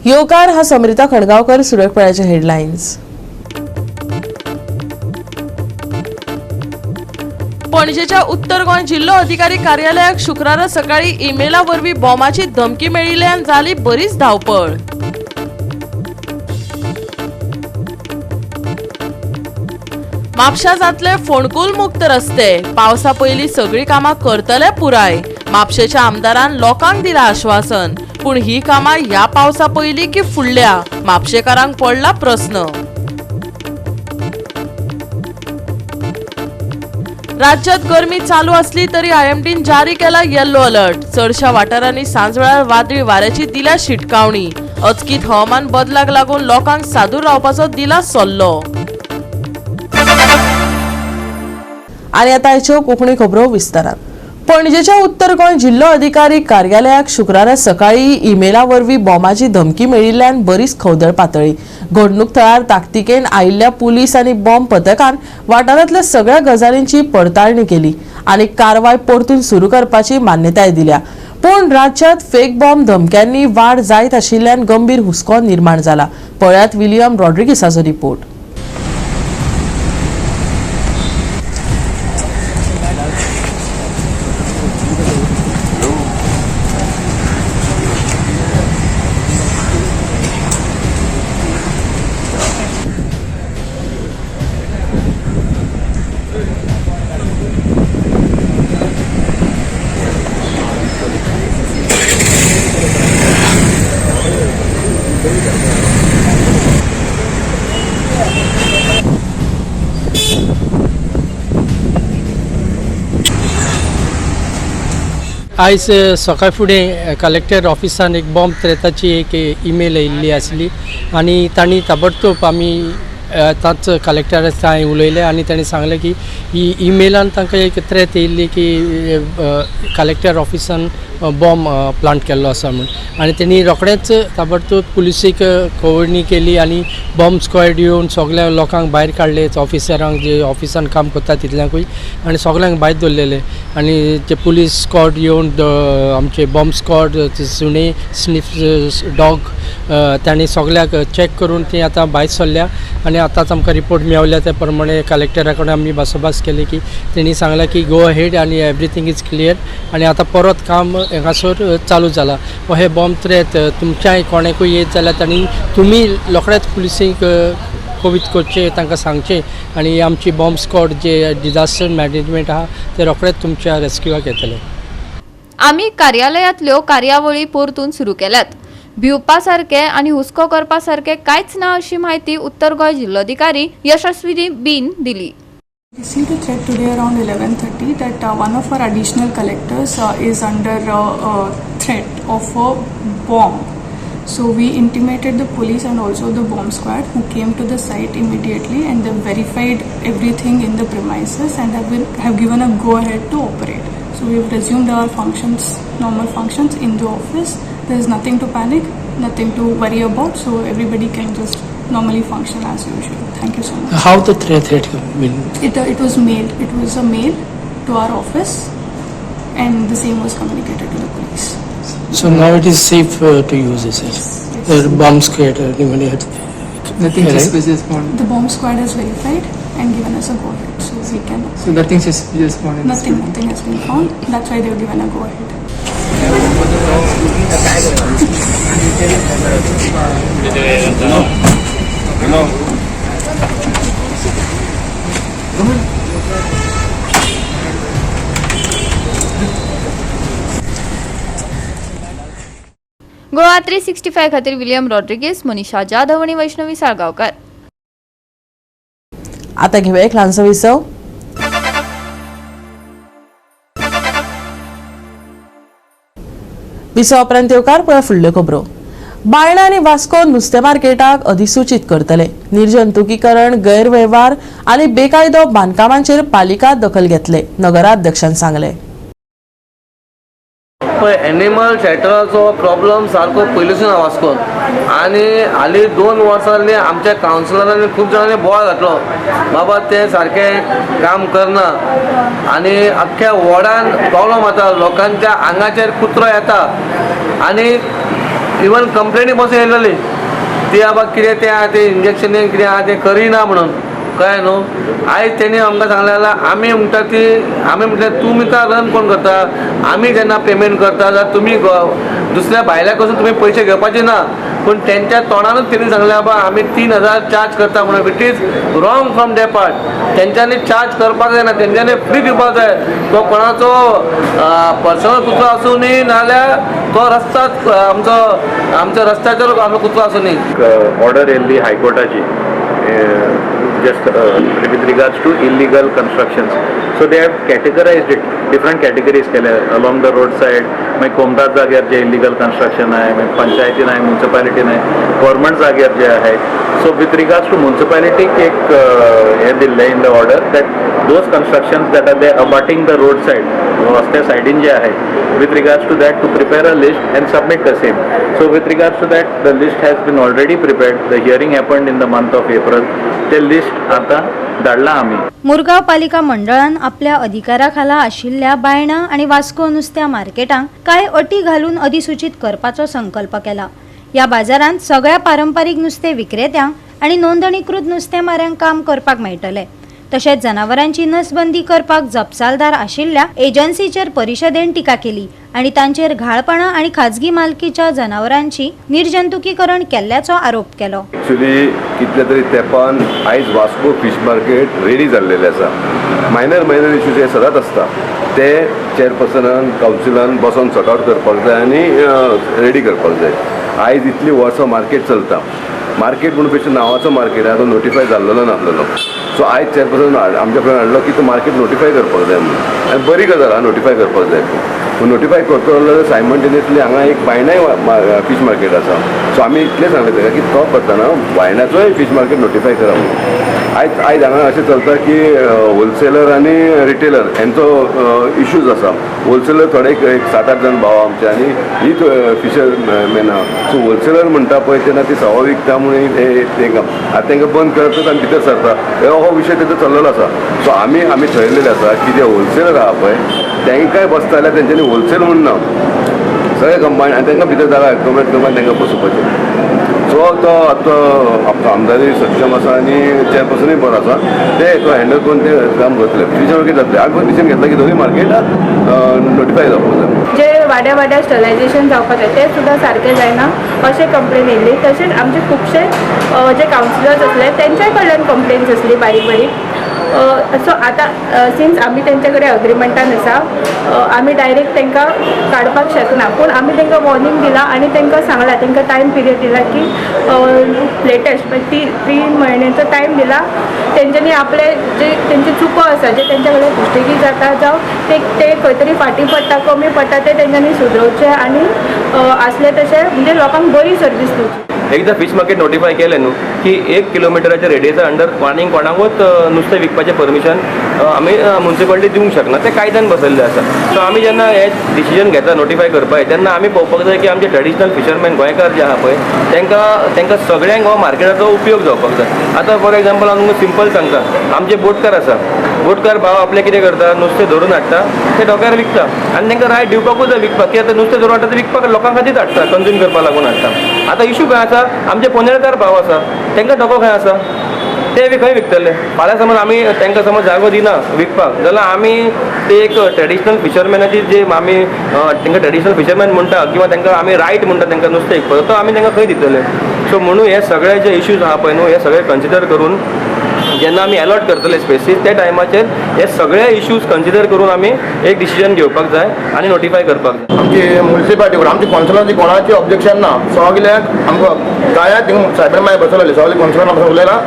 योकार हा समृता खडगावकर, सुरतपळ्याचे हेडलाईन्स। पणजेच्या उत्तर गोंय जिल्लो अधिकारी कार्यालयाक शुक्रारा सकाळी ईमेला वरवीं बॉम्बाची धमकी मेळिल्ल्यान जाली बरीच धावपळ। म्हापशा जातले फोंडकूल मुक्त रस्ते पावसा पयलीं सगळी कामां करतले पुराय। म्हापशेच्या आमदारान लोकांक दिला आश्वासन, पूण ही कामां ह्या पावसा पयलीं की फुडल्या म्हापशेकारांक पडला प्रस्न। राज्यात गरमी चालू असली तरी आयएमडीन जारी केला येल्लो अलर्ट। चडशा वाठारांनी सांजवेळार वादळी वाऱ्याची दिल्या शिटकावणी। अचकीत हवामान बदलाक लागून लोकांक सादूर रावपाचो दिला सल्लो। आणि आता आयच्यो कोंकणी खबरो विस्तारात। पणजेच्या उत्तर गोंय जिल्लो अधिकारी कार्यालयाक शुक्रारा सकाळी ईमेला वरवीं बॉम्बाची धमकी मेळिल्ल्यान बरीच खवदळ पातळी। घडणूक थळार ताकतिकेन आयिल्ल्या पुलीस आनी बॉम्ब पथकान वाठारांतल्या सगळ्या गजालींची पडताळणी केली आनी कारवाय परतून सुरू करपाची मान्यताय दिल्या। पूण राज्यात फेक बॉम्ब धमक्यांनी वाड जायत आशिल्ल्यान गंभीर हुस्को निर्माण जाला। पळयात विलियम रॉड्रिगीसाचो रिपोर्ट। आयज सकाळी फुडें कलेक्टर ऑफिसान एक बॉम्ब थ्रेटाची एक ईमेल येयल्ली आसली आनी तांणी ताबडतोब आमी तांच कलेक्टर थंय उलयले आनी तांणी सांगलें की ही ईमेलान तांकां एक थ्रेट येयल्ली की कलेक्टर ऑफिसान बॉम्ब प्लांट केल्लो आसा म्हणून आनी तेणी रोखडेंच ताबडतोब पुलिसेक कळवणी केली आनी बॉम्ब स्क्वॉड येवन सगळ्या लोकांक भायर काडले, ऑफिसरांक जे ऑफिसान काम करता तितल्यांकूय आनी सगळ्यांक भायर दवरलेले आनी जे पुलीस स्क्वॉड येवन आमचे बॉम्ब स्क्वॉड सुणे स्निफ डॉग तांणी सगळ्याक चॅक करून ती आतां भायर सरल्या आनी आतांच आमकां रिपोर्ट मेवल्या त्या प्रमाणे कलेक्टरा कडेन आमी भासाभास केली की तेणी सांगलां की गो अहेड आनी एवरीथींग इज क्लियर आनी आतां परत काम हांगासर चालू जाला। हे बॉम्ब थ्रेट तुमच्याय कोणाकूय येत जाल्यार तांणी तुमी रोखडेच पुलिसेक कोवीड करचे, तांकां सांगचे आनी आमची बॉम्ब स्क्वॉड जे डिजास्टर मॅनेजमेंट आहा ते रोखडेच तुमच्या रेस्क्यूवाक येतले। आमी कार्यालयांतल्यो कार्यावळी परतून सुरू केल्यात। भिवपा सारके आनी हुस्को करपा सारके कांयच ना अशी माहिती उत्तर गोंय जिल्लोधिकारी यशस्वी बीन दिली। Received a threat today around 11:30 that one of our additional collectors is under threat of a bomb. So we intimated the police and also the bomb squad, who came to the site immediately and they verified everything in the premises and have given a go ahead to operate. So we have resumed our functions, normal functions in the office. There is nothing to panic, nothing to worry about. So everybody can just normally function as usual. Thank you so much. How the threat been? It was mailed. It was a mail to our office, and the same was communicated to the police. So now it is safe to use this. Yes. The bomb squad, anybody had Nothing suspicious found. The bomb squad has verified and given us a go ahead, so we can. So nothing suspicious found. Nothing has been found. That's why they've given a go ahead. Goa 365 खातीर William Rodrigues, Manisha Jadhav आणि वैष्णवी साळगावकर। आता घेऊया एक ल्हानसो विसव। विसव उपरांत येवकार पळय फुडल्यो खबरो। बायणा आनी वास्को नुस्तें मार्केटाक अधिसूचित करतले। निर्जंतुकीकरण, गैरवेव्हार आनी बेकायदो बांदकामांचेर पालिका दखल घेतले, नगराध्यक्षान सांगले। एनिमल शेल्टराचो प्रॉब्लम सारको पयलींसून वास्कोन आनी हालीं 2 वर्सां जालीं आमच्या कावन्सिलरांनी खूब जाणांनी बोवाळ घातलो बाबा ते सारकें काम करना आनी अख्ख्या वॉर्डान प्रॉब्लम जाता, लोकांच्या आंगाचेर कुत्रो येता आनी इवन कंप्लेनी पासून येयलेली ती बाबा कितें ते इंजेक्शन कितें आहा तें करिना म्हणून कळ्ळें न्हू. आयज तेणी आमकां सांगलें जाल्यार आमी म्हणटा ती आमी म्हटलें तुमी का रन कोण करता, आमी जेन्ना पेमेंट करता जाल्यार तुमी दुसऱ्या भायल्या कडसून तुमी पयशे घेवपाचे ना. पूण तेंच्या तोंडानूच तेणी सांगलें बाबा आमी 3000 चार्ज करता म्हणून. It is wrong from they part. तेंच्यांनी चार्ज करपाक जायना, तेंच्यांनी फ्री दिवपाक जाय. तो कोणाचो पर्सनल कुत्रो आसूं न्ही नाल्यार तो रस्ताच आमच्या रस्त्याचेर आमचो कुत्रो आसूं न्ही. ऑर्डर येयल्ली हायकोर्टाची just with regards to illegal constructions. So they have categorized it, different categories केले along the roadside. मागीर कोमतात जाग्यार जे illegal construction आहे, मागीर पंचायतीन आहे, म्युनिसिपालिटीन आहे, गव्हर्मेंट जाग्यार जे आहे. So with regards to municipality एक हे दिल्ले in the order that those constructions that are there abutting the roadside, रस्त्या सायडीन जे आहे, with regards to that to prepare a list and submit the same. So with regards to that the list has been already prepared. The hearing happened in the month of April. ते list आता धाडला आम्ही. मुरगांव पालिका मंडळान आपल्या अधिकाराखाला आशिल्ल्या बायणा आणि वास्को नुस्त्या मार्केटांक कांय अटी घालून अधिसूचित करपाचो संकल्प केला. या बाजारांत सगळ्या पारंपारीक नुस्तें विक्रेत्यांक आणि नोंदणीकृत नुस्तेमाऱ्यांक काम करपाक मेळटले. तशेंच जनावरांची नसबंदी करपाक जपसालदार आशिल्ल्या एजन्सीचेर परिशदेन टिका केली आणि तांचेर घाळपणा आणि खाजगी मालकीच्या जनावरांची निर्जंतुकीकरण केल्ल्याचो आरोप केलो. एक्चुअली कितल्या तरी तेंपान आयज वास्को फिश मार्केट रेडी जाल्लेलें आसा. मायनर इश्यूज हे सदांच आसता. ते चेअरपर्सनान कावन्सिलान बसून सॉर्ट आउट करपाक जाय आनी रेडी करपाक जाय. आयज इतली वर्सां मार्केट चलता. मार्केट म्हणून पेक्षा नांवाचो मार्केट आहा तो नोटिफाय जाल्लो नासलेलो. सो आयज चेअरपर्सन आमच्या कडेन हाडलो की तो मार्केट नोटिफाय करपाक जाय म्हणून. आनी बरी गजाल आहा नोटिफाय करपाक जाय. पूण नोटिफाय करतलो जाल्यार सायमल्टेनियसली हांगा एक बायणाय फीश मार्केट आसा. सो आमी इतलें सांगलें ताका की तो करतना बायणाचोय फीश मार्केट नोटिफाय करप म्हणून. आयज हांगा अशें चलता की होलसेलर आनी रिटेलर हेंचो इश्यूज आसा. होलसेलर थोडे एक 7-8 जाण भाव आमचे आनी ही फिशरमॅन आहा. सो होलसेलर म्हणटा पळय तेन्ना ती सवा विकता म्हणून तांकां आतां तांकां बंद करतात आनी भितर सरता हो विशय तेजो चल्लेलो आसा. सो आमी थरयलेलें आसा की जे होलसेलर आहा पळय तांकांय बसता जाल्यार तेंच्यांनी होलसेल म्हणून ना सगळे कंबायन आनी तांकां भितर जागा कमेंट तांकां बसोवपाचें. सो तो आमचो आमदारी सक्षम आसा आनी चेअरपर्सनूय बरो आसा. ते तो हँडल करून ते काम करतले. फ्युचर मार्केट जातले. हांव पण डिसिजन घेतला की दोनूय मार्केट नोटिफाय जावपाक जाय. जे वाड्या स्टलायझेशन जावपाक जाय तें सुद्दां सारकें जायना अशें कंप्लेन येयल्ली. तशेंच आमचे खुबशे जे कावन्सिलर्स आसले तेंच्याय कडल्यान कंप्लेन्स आसली बारीक. सो आतां सिन्स आमी तेंचे कडेन अग्रिमेंटान आसा आमी डायरेक्ट तांकां काडपाक शकना. पूण आमी तांकां वॉर्निंग दिला आनी तांकां सांगलां तांकां टायम पिरियड दिला की लेटेस्ट 3 म्हयन्याचो टायम दिला. तेंच्यांनी आपले जे तेंचे चुको आसा जे तेंच्या कडेन कुश्टेगी जाता जावं ते खंय तरी फाटीं पडटा कमी पडटा ते तेंच्यांनी सुदरोवचे आनी आसले तशें म्हणजे लोकांक बरी सर्वीस दिवची. एकदा फिश मार्केट नोटिफाय केलें न्हू की 1 किलोमिटराच्या रेडियसा अंडर आनीक कोणाकूच नुस्तें विकपाचें परमिशन आमी म्युनिसिपालिटी दिवंक शकना. ते कायद्यान बसयल्लें आसा. सो आमी जेन्ना हे डिसिजन घेता नोटिफाय करपाक तेन्ना आमी पळोवपाक जाय की आमचे ट्रेडिशनल फिशरमॅन गोंयकार जे आहा पळय तांकां सगळ्यांक हो मार्केटाचो उपयोग जावपाक जाय. आतां फॉर एग्जाम्पल हांव तुमकां सिंपल सांगता. आमचे बोटकार आसा. बोटकार भाव आपले कितें करता नुस्तें धरून हाडटा ते डोक्यार विकता आनी तांकां रायट दिवपाकूच जाय विकपाक. कित्याक नुस्तें धरून हाडटा ते विकपाक लोकां खातीर हाडटा कंज्यूम करपाक लागून हाडटा. आतां इशू काय आसा आमचे पोनेळकार भाव आसा तांकां डोको खंय आसा ते खंय विकतले. फाल्यां समज आमी तांकां समज जागो दिना विकपाक जाल्यार आमी ते एक ट्रेडिशनल फिशरमॅनाची जे आमी तांकां ट्रेडिशनल फिशरमॅन म्हणटा किंवा तांकां आमी रायट म्हणटा तांकां नुस्तें विकपाक तो आमी तांकां खंय दितले. सो म्हणून हे सगळे जे इश्यूज आहा पळय न्हू हे सगळे कन्सिडर करून जेन्ना आमी अलॉट करतले स्पेसीस त्या टायमाचेर हे सगळे इश्यूज कन्सिडर करून आमी एक डिसिजन घेवपाक जाय आनी नोटिफाय करपाक जाय. आमची म्युनिसिपालिटी आमची कॉन्सलरांची कोणाची ऑब्जेक्शन ना. सगळ्यांक आमकां जाय थिंगा सायबीण माय बसवलेली सगळे कॉन्सलरान उलयला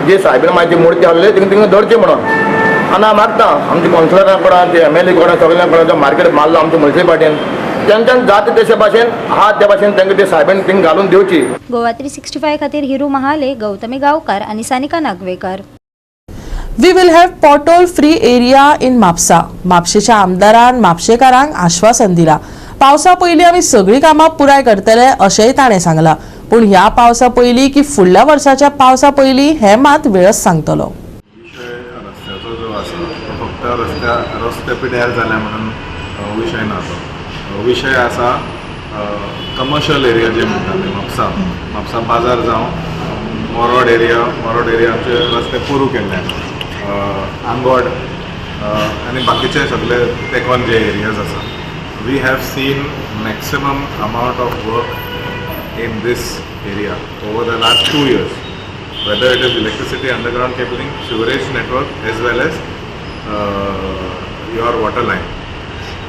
जे सायबीण मायची मुर्ती आहले थिंगा धरचे म्हणून. आनी हांव मागता आमच्या कॉन्सलरां कोणा जे MLA कोणा सगळ्यांक कोणा मार्केट मारलो आमच्या म्युनिसिपालिटीन त्यांच्यान जाता तशे भाशेन आहा त्या भाशेन तांकां ते सायबीण थिंगा घालून दिवची. गोवा 365 खातीर हिरू महाले, गौतमी गांवकार आणि Sanika Nagwekar. We will have pothole free area in Mapusa. म्हापशेच्या आमदारान म्हापशेकारांक आश्वासन दिला. पावसा पयलीं आमी सगळीं कामां पुराय करतले अशेंय ताणें सांगलां. पूण ह्या पावसा पयलीं की फुडल्या वर्साच्या पावसा पयलीं हें मात वेळच सांगतलो. रस्त्याचो जो आसा तो फक्त रस्ते पिड्यार जाल्या म्हणून विशय ना. तो विशय आसा कमर्शियल एरिया जे म्हणतात ते म्हापसा बाजार जावं मोरोड एरिया आमचे रस्ते पुरू केल्ले आंगोड आनी बाकीचे सगळे तेकोन जे एरियाज आसा we have seen maximum amount of work in this area over the last 2 years. Whether it is electricity, underground cabling, sewerage network, as well as your water line.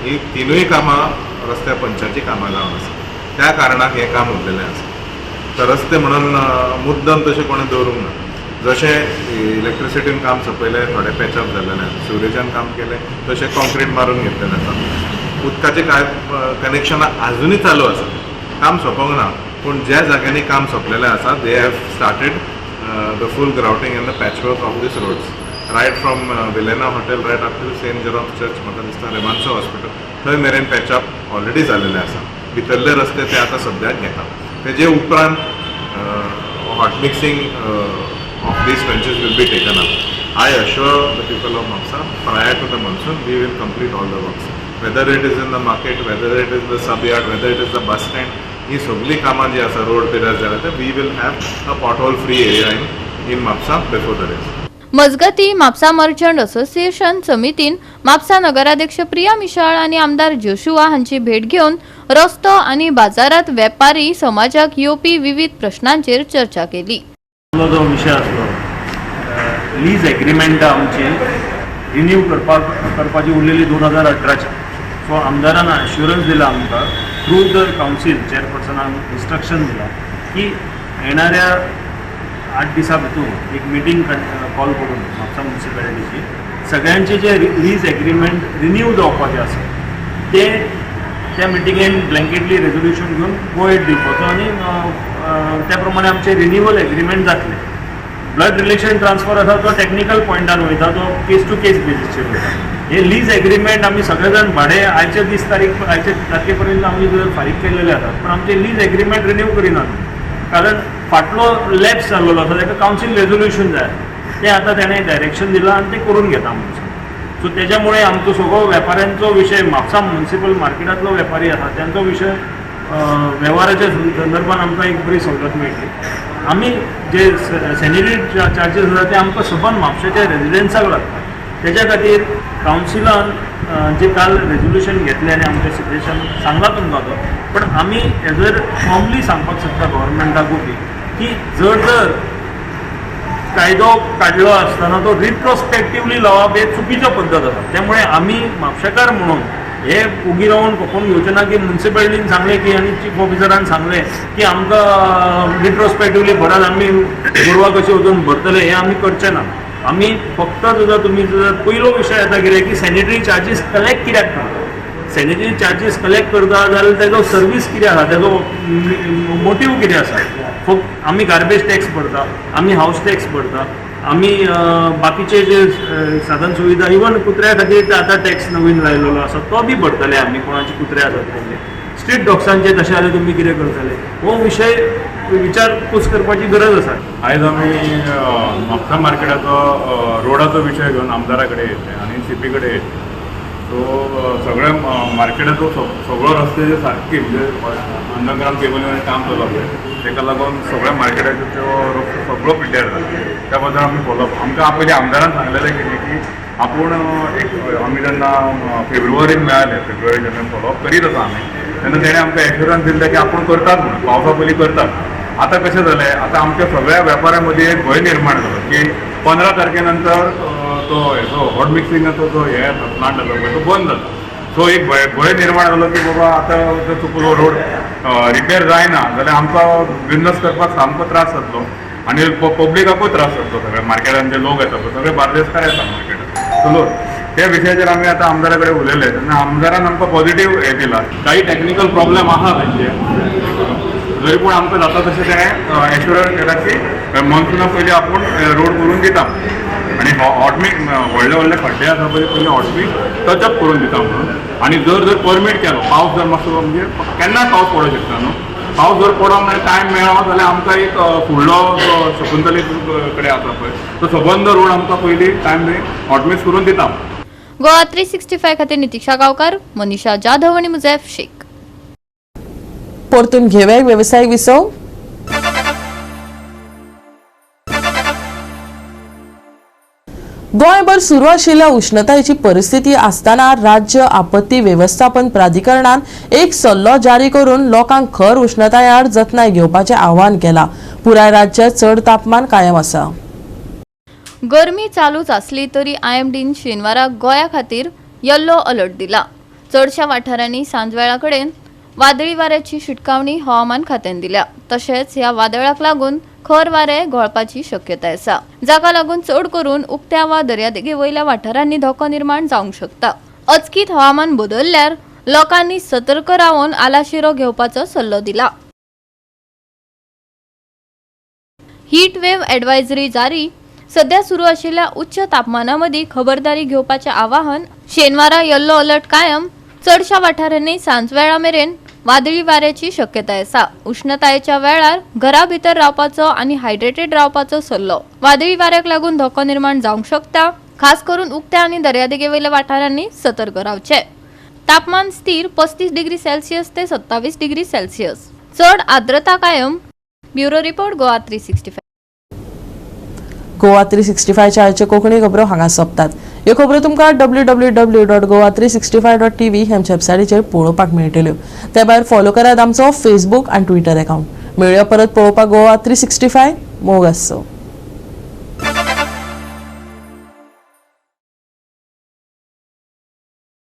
ही तिनूय कामां रस्त्या पंचाची कामां जावन आसा त्या कारणाक हें काम उरलेलें आसा तर रस्ते म्हणून मुद्दम तशें कोणें दवरूंक ना जशें इलेक्ट्रिसिटीन काम सोंपयलें थोडे पॅचअप जाल्लेलें आसा सिवरेजान काम केलें तशें कॉन्क्रीट मारून घेतलेलें आसा उदकाचें कांय कनेक्शनां आजुनूय चालू आसा काम सोंपोंक ना पूण ज्या जाग्यांनी काम सोंपलेलें आसा they have started the full grouting and the patchwork of these roads right from Vilena Hotel right up to St. Jerome's Church म्हाका दिसता रेमान्सो हॉस्पिटल थंय मेरेन पॅचअप ऑलरेडी जाल्लेले आसा भितरले रस्ते ते आतां सद्याक घेता तेजे उपरांत hot mixing of these trenches will be taken up I assure the people of Mapusa prior to the monsoon we will complete all the works whether it is in the market, whether it is the subyard, whether it is the bus stand, ही सगळी कामां जी आसा road pillars जाल्यार ते we will have a pothole free area in Mapusa before the race मजगती Mapusa merchant association समितीन म्हापसा नगराध्यक्ष प्रिया मिशाळ आणि आमदार जोशुआ हांची भेट घेऊन रस्तो आणि बाजारात वेपारी समाजाक येवपी विविध प्रश्नांचेर चर्चा केली. जो विषय आसलो लीज एग्रीमेंट आमची रिन्यू करपाची उरलेली 2018 सो आमदारान अश्युरन्स दिला आमकां थ्रू द कावन्सील चेअरपर्सनाक इन्स्ट्रक्शन दिला की येणाऱ्या 8 दिसा भितर एक मिटींग कॉल करून म्हापसा म्युनिसिपॅलिटीची सगळ्यांचे जे लीज एग्रीमेंट रिन्यू जावपाचे आसा ते त्या मिटिंगेन ब्लँकेटली रेजोल्युशन घेवन गोयट दिवपाचो आनी त्या प्रमाणे आमचे रिन्युअल एग्रीमेंट जातले. ब्लड रिलेशन ट्रान्सफर आसा तो टॅक्निकल पॉयंटान वयता तो केस टू केस बेसिसचेर वयता. हे लीज एग्रीमेंट आमी सगळे जाण भाडे आयचे तारखे पर्यंत आमी फारीक केलेले आसात पण आमचे लीज एग्रीमेंट रिन्यू करिनात कारण फाटलो लॅप्स जाल्लो आसा ताका कावन्सील रेजोल्युशन जाय ते आतां ताणें डायरेक्शन दिलां आनी ते करून घेता म्हणून सो त्याच्यामुळे आमचो सगळो वेपाऱ्यांचो विषय म्हापसा म्युनिसिपल मार्केटांतलो वेपारी आसा त्यांचो विषय व्यवहाराच्या संदर्भात आमकां एक बरी सवलत मेळटली. आमी जे सॅनिटरी चार्जीस आसा ते आमकां सबंद म्हापशाच्या रेजिडेंट्साक लागता त्याच्या खातीर कावन्सिलान जे काल रेजोल्युशन घेतलें आनी आमचें सिच्युएशन सांगला तुमकां तो पण आमी हेजर फॉर्मली सांगपाक सोदता गव्हर्मेंटाकूय की जर कायदो काडलो आसतना तो रिट्रोस्पेक्टिवली लावप हे चुकीचो पद्दत आसा. त्यामुळे आमी म्हापशेकार म्हणून हे उगी रावन कोण घेवचें ना की म्युनिसिपॅलिटीन सांगलें की आनी चीफ ऑफिसरान सांगलें की आमकां रिट्रोस्पेक्टिवली भरात आमी गोरवां कशी वचून भरतले हें आमी करचें ना. आमी फक्त तुमी पयलो विशय येता कितें की सॅनिटरी चार्जीस कलेक्ट कित्याक करता. सॅनिटरी चार्जीस कलेक्ट करता जाल्यार तेजो सर्वीस कितें आसा तेजो मोटीव कितें आसा. फक्त आमी गार्बेज टॅक्स भरता आमी हावस टॅक्स भरता आमी बाकीचे जे साधन सुविधा इवन कुत्र्या खातीर आतां टॅक्स नवीन लायलेलो आसा तो बी भरतले आमी कोणाचे कुत्रे आसात तेंचे. स्ट्रीट डॉग्सांचे तशें जाल्यार तुमी कितें करतले हो विशय विचारपूस करपाची गरज आसा. आयज आमी म्हापसा मार्केटाचो रोडाचो विशय घेवन आमदारा कडेन येतले आनी CP कडेन येतले. सो सगळ्या मार्केटाचो सगळो रस्ते जे सारके म्हणजे अंडरग्राउंड केबलिंग काम चलप तेका लागून सगळ्या मार्केटाचो तो सगळो पिड्ड्यार जाता. त्या बद्दल आमी फॉलोअप आमकां पयलीं आमदारान सांगलेलें कितें की आपूण एक आमी जेन्ना फेब्रुवारीन मेळ्ळे फेब्रुवारी जेन्ना फॉलोअप करीत आसा आमी तेन्ना तेणें आमकां एश्युरन्स दिलें की आपूण करतात म्हणून पावसा पयलीं करतात. आतां कशें जालें आतां आमच्या सगळ्या वेपाऱ्यां मदीं एक भंय निर्माण जालो की 15 तारखे नंतर तो हेचो हॉट मिक्सिंगाचो जो हे प्लांट आसा पळय तो बंद जाता. सो एक भंय निर्माण जालो की बाबा आतां जर चुकलो रोड रिपेर जायना जाल्यार आमकां बिजनस करपाक सामको त्रास जातलो आनी पब्लिकाकूय त्रास जातलो. सगळ्या मार्केटान जे लोक येता पळय सगळे बार्देसकार येता मार्केटान. चलो त्या विशयाचेर आमी आतां आमदारा कडेन उलयले तेन्ना आमदारान आमकां पॉझिटीव हे दिला. काही टॅक्निकल प्रॉब्लेम आहा तेंचे जरी पूण आमकां जाता तशें तेणें एश्युरन्स केला की मॉन्सुना पयलीं आपूण रोड करून दिता आनी हॉटमीक व्हडले व्हडले खड्डे आसा पळय पयलीं हॉटमीक टचअप करून दिता म्हणून आनी जर परमीट केलो पावस जर मातसो म्हणजे केन्नाय पावस पडूंक शकता न्हू. पावस जर पडोंक ना टायम मेळ्ळो जाल्यार आमकां एक फुडलो शकुंतले कडेन आसा पळय तो सबंद रोड आमकां पयलीं टायम हॉटमिक्स करून दिता. गोवा 365 खातीर नितीक्षा गांवकार, मनीषा जाधव आणि मुजैफ शेख. परतून घेवया एक वेवसायीक विसव. गोंयभर सुरू आशिल्ल्या उष्णतायेची परिस्थिती आसतना राज्य आपत्ती व्यवस्थापन प्राधिकरणान एक सल्लो जारी करून लोकांक खर उष्णताये आड जतनाय घेवपाचें आवाहन केलां. पुराय राज्यात चड तापमान कायम आसा. गरमी चालूच आसली तरी IMDन शेनवारा गोंया खातीर येल्लो अलर्ट दिला. चडशा वाठारांनी सांजवेळा कडेन वादळी वाऱ्याची शिटकावणी हवामान खात्यान दिल्या. तशेंच ह्या वादळाक लागून खर वारे घोळपाची शक्यताय आसा, जाका लागून चड करून उक्त्या वा दर्यादेगे वयल्या वाठारांनी धोको निर्माण जावंक शकता. अचकीत हवामान बदलल्यार लोकांनी सतर्क रावन आलाशिरो घेवपाचो सल्लो दिला. हीट वेव्ह एडवायझरी जारी. सध्या सुरू आशिल्ल्या उच्च तापमानामदी खबरदारी घेवपाचे आवाहन. शेनवारा येल्लो अलर्ट कायम. चडशा वाठारांनी सांजवेळा मेरेन वादळी वाऱ्याची शक्यताय आसा. उष्णतायेच्या वेळार घरा भितर रावपाचो आनी हायड्रेटेड रावपाचो सल्लो. वादळी वाऱ्याक लागून धोको निर्माण जावंक शकता. खास करून उक्त्या आनी दर्यादेगे वयल्या वाठारांनी सतर्क रावचे. तापमान स्थिर 35 डिग्री सेल्सियस ते 27 डिग्री सेल्सियस. चड आर्द्रता कायम. Bureau report Goa 365. गोवा 365 च्या आयच्यो कोंकणी खबरो हांगा सोंपतात. ह्यो खबरो तुमकां www.goa365.tv ह्या वेबसायटीचेर पळोवपाक मेळटल्यो. ते भायर फॉलो करात आमचो फेसबूक आनी ट्विटर अकाउंट. मेळुया परत पळोवपाक गोवा 365. मोग आसचो.